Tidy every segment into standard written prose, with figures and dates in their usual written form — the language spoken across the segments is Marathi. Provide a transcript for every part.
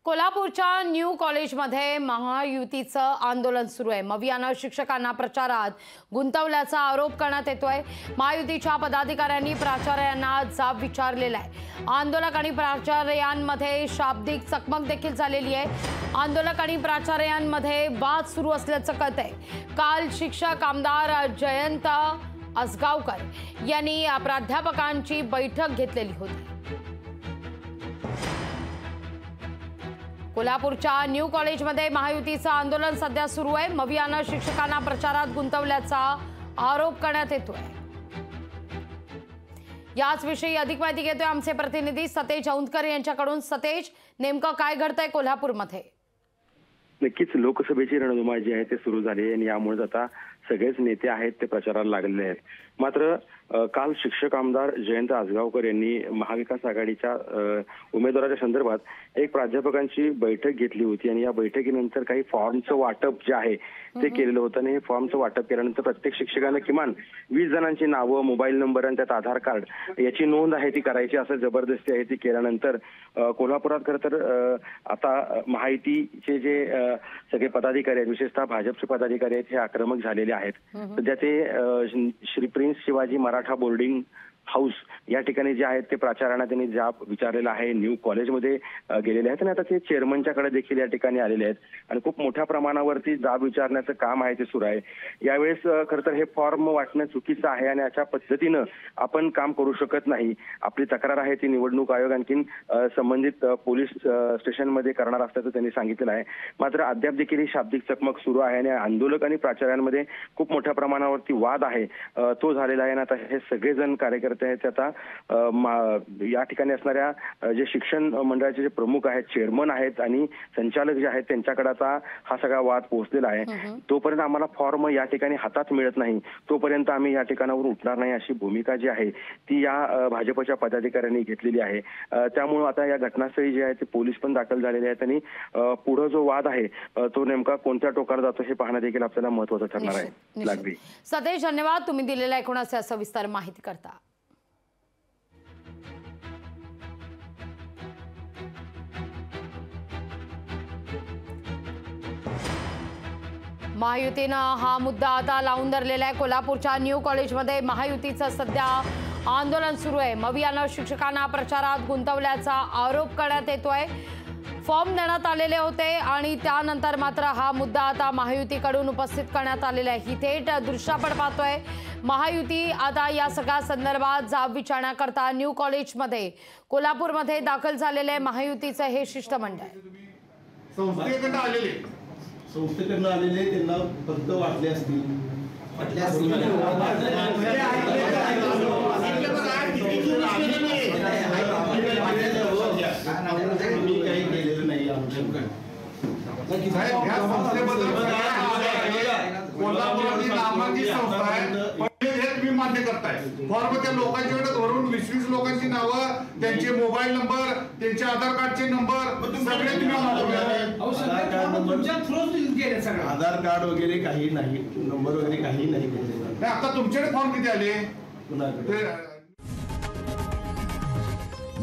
कोल्हापूरच्या न्यू कॉलेजमध्ये महायुतीचं आंदोलन सुरू आहे। मवियानं शिक्षकांना प्रचारात गुंतवल्याचा आरोप करण्यात येतोय। महायुतीच्या पदाधिकाऱ्यांनी प्राचार्यांना जाब विचारलेला आहे। आंदोलक आणि प्राचार्यांमध्ये शाब्दिक चकमक देखील झालेली आहे। आंदोलक आणि प्राचार्यांमध्ये वाद सुरू असल्याचं कळतंय। काल शिक्षक आमदार जयंत आसगावकर यांनी प्राध्यापकांची बैठक घेतलेली होती। कोल्हापूरच्या न्यू कॉलेजमध्ये महायुतीचं आंदोलन सध्या सुरू आहे। मवियानं शिक्षकांना प्रचारात गुंतवल्याचा आरोप करण्यात येतोय। याच विषयी अधिक माहिती घेतोय आमचे प्रतिनिधी सतेज औंधकर यांच्याकडून। सतेज, नेमकं काय घडतंय कोल्हापूरमध्ये? नक्कीच लोकसभेची रणधुमाळी जी आहे ते सुरू झाली आणि यामुळे आता सगळेच नेते आहेत ते प्रचाराला लागलेले आहेत। मात्र काल शिक्षक आमदार जयंत आसगावकर यांनी महाविकास आघाडीच्या उमेदवाराच्या संदर्भात एक प्राध्यापकांची बैठक घेतली होती आणि या बैठकीनंतर काही फॉर्मचं वाटप जे आहे ते केलेलं होतं आणि हे फॉर्मचं वाटप केल्यानंतर प्रत्येक शिक्षकानं किमान 20 जणांची नावं, मोबाईल नंबर आणि त्यात आधार कार्ड याची नोंद आहे ती करायची असं जबरदस्ती आहे ती केल्यानंतर कोल्हापुरात खरं तर आता महायुतीचे जे सगळे पदाधिकारी आहेत, विशेषतः भाजपचे पदाधिकारी आहेत, हे आक्रमक झालेले आहेत। सध्या ते Shri prince Shivaji Maratha boarding house या ठिकाणी जे आहेत ते प्राचार्यांना त्यांनी जाब विचारलेला आहे। न्यू कॉलेजमध्ये गेलेले आहेत आणि आता ते चेअरमनच्याकडे देखील या ठिकाणी आलेले आहेत आणि खूप मोठ्या प्रमाणावरती जाब विचारण्याचं काम आहे ते सुरू आहे। यावेळेस खरं तर हे फॉर्म वाटणं चुकीचं आहे आणि अशा पद्धतीनं आपण काम करू शकत नाही। आपली तक्रार आहे ती निवडणूक आयोग आणखीन संबंधित पोलीस स्टेशनमध्ये करणार असल्याचं त्यांनी सांगितलेलं आहे। मात्र अद्याप देखील ही शाब्दिक चकमक सुरू आहे आणि आंदोलक आणि प्राचार्यांमध्ये खूप मोठ्या प्रमाणावरती वाद आहे तो झालेला आहे आणि आता हे सगळेजण कार्यकर्ते आहेत आता या ठिकाणी असणाऱ्या जे शिक्षण मंडळाचे जे प्रमुख आहेत, चेअरमन आहेत आणि संचालक जे आहेत त्यांच्याकडे आता हा सगळा वाद पोहोचलेला आहे। तोपर्यंत आम्हाला फॉर्म या ठिकाणी हातात मिळत नाही तोपर्यंत आम्ही या ठिकाणावर उठणार नाही अशी भूमिका जी आहे ती या भाजपच्या पदाधिकाऱ्यांनी घेतलेली आहे। त्यामुळे आता या घटनास्थळी जे आहे ते पोलीस पण दाखल झालेले आहेत आणि पुढे जो वाद आहे तो नेमका कोणत्या टोकाला जातो हे पाहणं देखील आपल्याला महत्त्वाचं ठरणार आहे। लागवी सतेज, धन्यवाद तुम्ही दिलेल्या एकूणच सविस्तर माहिती करता। महायुतीनं हा मुद्दा आता लावून धरलेला आहे। कोल्हापूरच्या न्यू कॉलेजमध्ये महायुतीचं सध्या आंदोलन सुरू आहे। मवियानं शिक्षकांना प्रचारात गुंतवल्याचा आरोप करण्यात येतोय। फॉर्म देण्यात आलेले होते आणि त्यानंतर मात्र हा मुद्दा आता महायुतीकडून उपस्थित करण्यात आलेला आहे। ही थेट दृश्य आपण पाहतोय। महायुती आता या सगळ्या संदर्भात जाब विचारण्याकरता न्यू कॉलेजमध्ये कोल्हापूरमध्ये दाखल झालेले महायुतीचं हे शिष्टमंडळ संस्थेकडनं आलेले त्यांना फक्त वाटले असतील मी काही केलेलं नाही मान्य करताय फॉर्म त्या लोकांच्याकडे धरून 20-20 लोकांची नावं, त्यांचे मोबाईल नंबर, त्यांचे आधार कार्डचे नंबर सगळे आधार कार्ड वगैरे काही नाही, नंबर वगैरे काही नाही। आता तुमच्याकडे फॉर्म किती आले?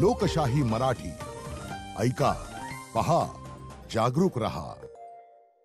लोकशाही मराठी ऐका, पहा, जागरूक रहा।